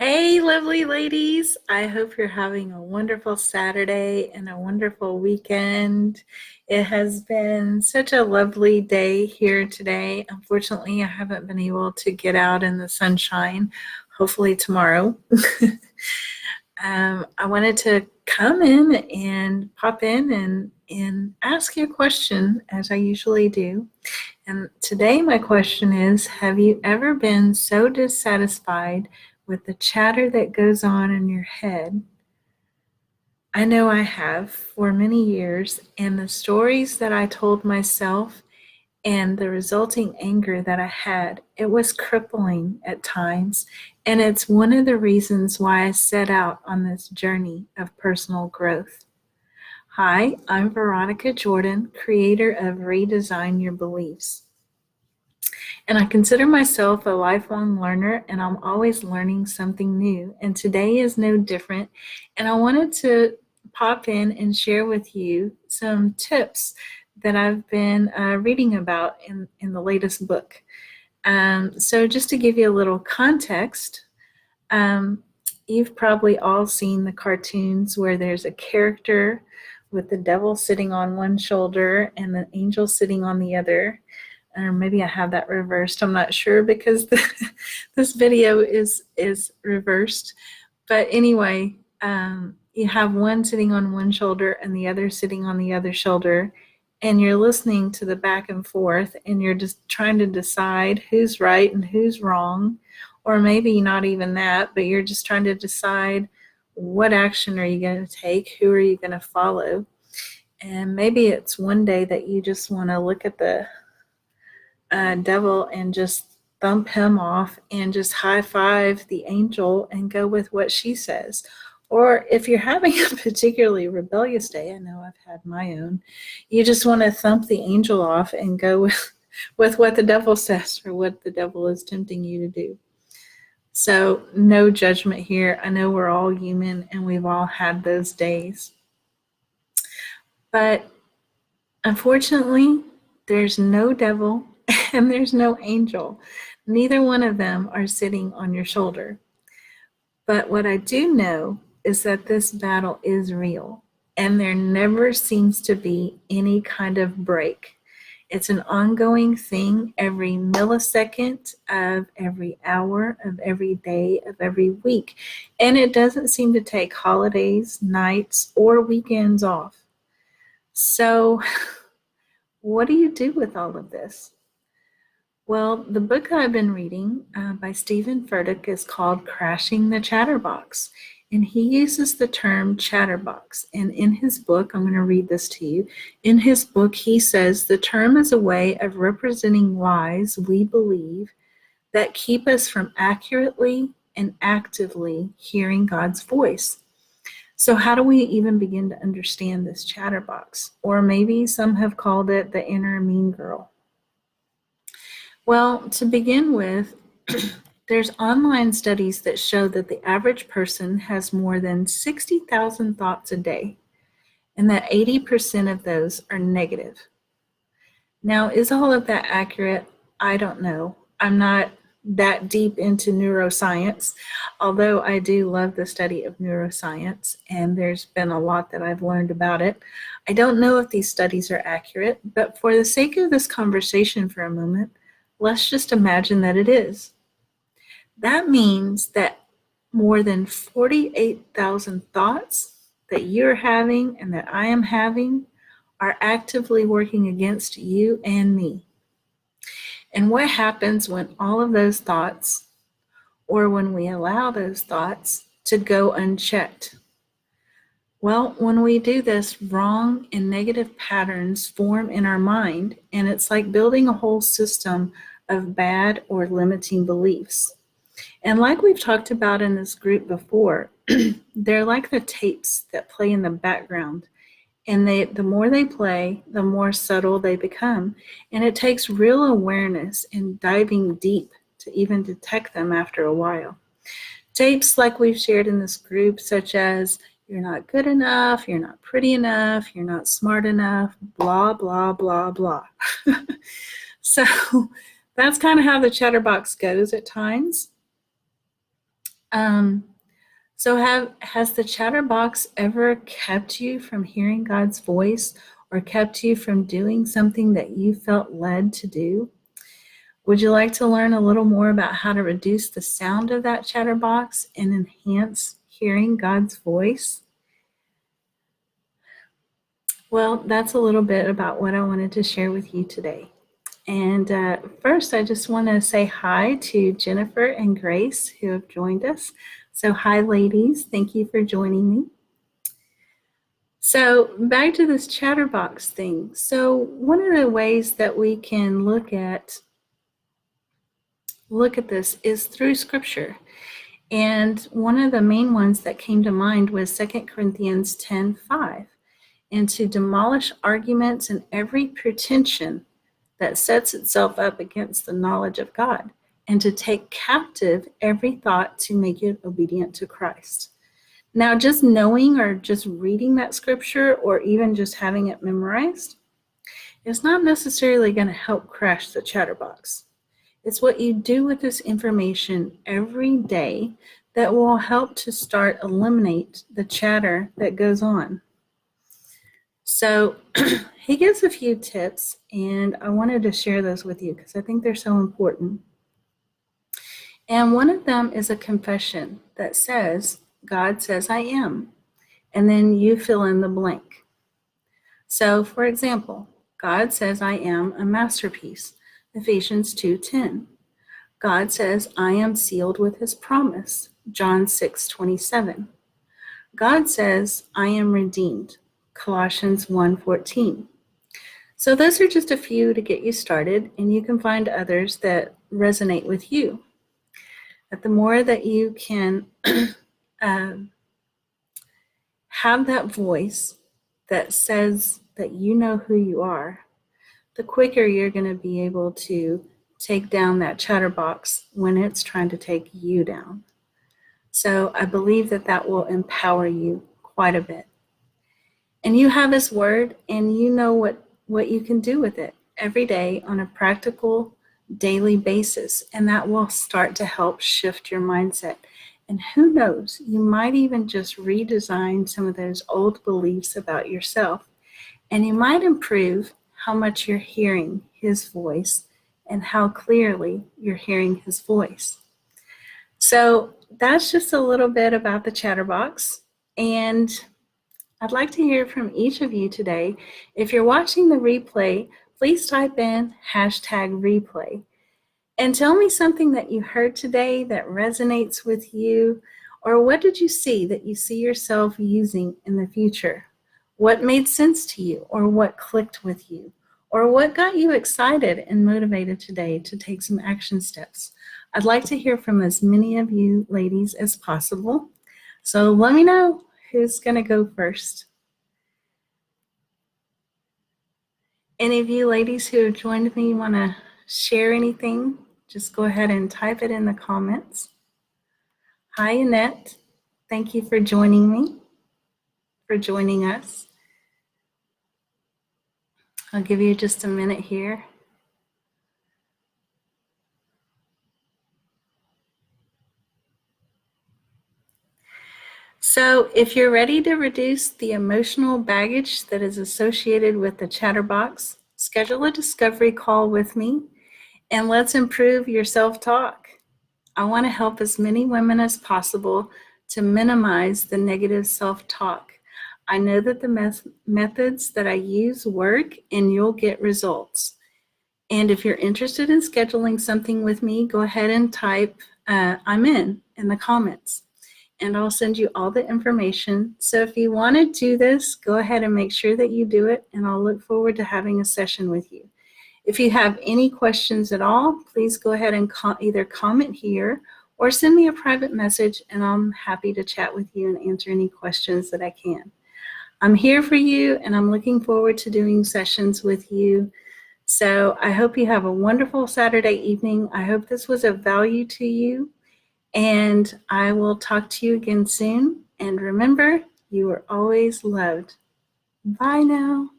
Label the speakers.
Speaker 1: Hey, lovely ladies. I hope you're having a wonderful Saturday and a wonderful weekend. It has been such a lovely day here today. Unfortunately, I haven't been able to get out in the sunshine. Hopefully, tomorrow. I wanted to come in and pop in and ask you a question, as I usually do. And today, my question is, have you ever been so dissatisfied with the chatter that goes on in your head? I know I have for many years, and the stories that I told myself and the resulting anger that I had, it was crippling at times. And it's one of the reasons why I set out on this journey of personal growth. Hi, I'm Veronica Jordan, creator of Redesign Your Beliefs. And I consider myself a lifelong learner, and I'm always learning something new. And today is no different. And I wanted to pop in and share with you some tips that I've been reading about in the latest book. So, just to give you a little context, you've probably all seen the cartoons where there's a character with the devil sitting on one shoulder and the angel sitting on the other. Or maybe I have that reversed. I'm not sure because this video is reversed. But anyway, you have one sitting on one shoulder and the other sitting on the other shoulder, and you're listening to the back and forth, and you're just trying to decide who's right and who's wrong, or maybe not even that, but you're just trying to decide what action are you going to take, who are you going to follow. And maybe it's one day that you just want to look at the devil and just thump him off and just high five the angel and go with what she says. Or if you're having a particularly rebellious day, I know I've had my own, you just want to thump the angel off and go with what the devil says or what the devil is tempting you to do. So no judgment here. I know we're all human and we've all had those days. But unfortunately, there's no devil and there's no angel. Neither one of them are sitting on your shoulder. But what I do know is that this battle is real, and there never seems to be any kind of break. It's an ongoing thing every millisecond of every hour of every day of every week. And it doesn't seem to take holidays, nights, or weekends off. So what do you do with all of this? Well, the book I've been reading by Stephen Furtick is called Crashing the Chatterbox. And he uses the term chatterbox. And in his book, I'm going to read this to you. In his book, he says the term is a way of representing lies we believe that keep us from accurately and actively hearing God's voice. So how do we even begin to understand this chatterbox? Or maybe some have called it the inner mean girl. Well, to begin with, there's online studies that show that the average person has more than 60,000 thoughts a day, and that 80% of those are negative. Now, is all of that accurate? I don't know. I'm not that deep into neuroscience, although I do love the study of neuroscience, and there's been a lot that I've learned about it. I don't know if these studies are accurate, but for the sake of this conversation for a moment, let's just imagine that it is. That means that more than 48,000 thoughts that you're having and that I am having are actively working against you and me. And what happens when all of those thoughts, or when we allow those thoughts to go unchecked? Well, when we do this, wrong and negative patterns form in our mind, and it's like building a whole system of bad or limiting beliefs. And like we've talked about in this group before, they're like the tapes that play in the background. And the more they play, the more subtle they become. And it takes real awareness and diving deep to even detect them after a while. Tapes like we've shared in this group, such as you're not good enough, you're not pretty enough, you're not smart enough, blah, blah, blah, blah. So that's kind of how the chatterbox goes at times. So has the Chatterbox ever kept you from hearing God's voice or kept you from doing something that you felt led to do? Would you like to learn a little more about how to reduce the sound of that Chatterbox and enhance hearing God's voice? Well, that's a little bit about what I wanted to share with you today. And first, I just want to say hi to Jennifer and Grace who have joined us. So hi, ladies. Thank you for joining me. So back to this Chatterbox thing. So one of the ways that we can look at this is through Scripture. And one of the main ones that came to mind was 2 Corinthians 10:5. And to demolish arguments and every pretension that sets itself up against the knowledge of God, and to take captive every thought to make it obedient to Christ. Now, just knowing or just reading that scripture or even just having it memorized is not necessarily going to help crash the Chatterbox. It's what you do with this information every day that will help to start eliminate the chatter that goes on. So he gives a few tips, and I wanted to share those with you because I think they're so important. And one of them is a confession that says, God says I am, and then you fill in the blank. So, for example, God says I am a masterpiece, Ephesians 2:10. God says I am sealed with his promise, John 6:27. God says I am redeemed, Colossians 1:14. So those are just a few to get you started, and you can find others that resonate with you. But the more that you can have that voice that says that you know who you are, the quicker you're going to be able to take down that Chatterbox when it's trying to take you down. So I believe that that will empower you quite a bit. And you have his word, and you know what you can do with it every day on a practical daily basis. And that will start to help shift your mindset. And who knows, you might even just redesign some of those old beliefs about yourself. And you might improve how much you're hearing his voice and how clearly you're hearing his voice. So that's just a little bit about the Chatterbox. And I'd like to hear from each of you today. If you're watching the replay, please type in #replay and tell me something that you heard today that resonates with you, or what did you see that you see yourself using in the future? What made sense to you, or what clicked with you, or what got you excited and motivated today to take some action steps? I'd like to hear from as many of you ladies as possible. So let me know who's going to go first. Any of you ladies who have joined me want to share anything? Just go ahead and type it in the comments. Hi, Annette. Thank you for joining me, for joining us. I'll give you just a minute here. So if you're ready to reduce the emotional baggage that is associated with the Chatterbox, schedule a discovery call with me, and let's improve your self-talk. I want to help as many women as possible to minimize the negative self-talk. I know that the methods that I use work, and you'll get results. And if you're interested in scheduling something with me, go ahead and type I'm in the comments, and I'll send you all the information. So if you want to do this, go ahead and make sure that you do it, and I'll look forward to having a session with you. If you have any questions at all, please go ahead and either comment here or send me a private message, and I'm happy to chat with you and answer any questions that I can. I'm here for you, and I'm looking forward to doing sessions with you. So I hope you have a wonderful Saturday evening. I hope this was of value to you, and I will talk to you again soon. And remember, you are always loved. Bye now.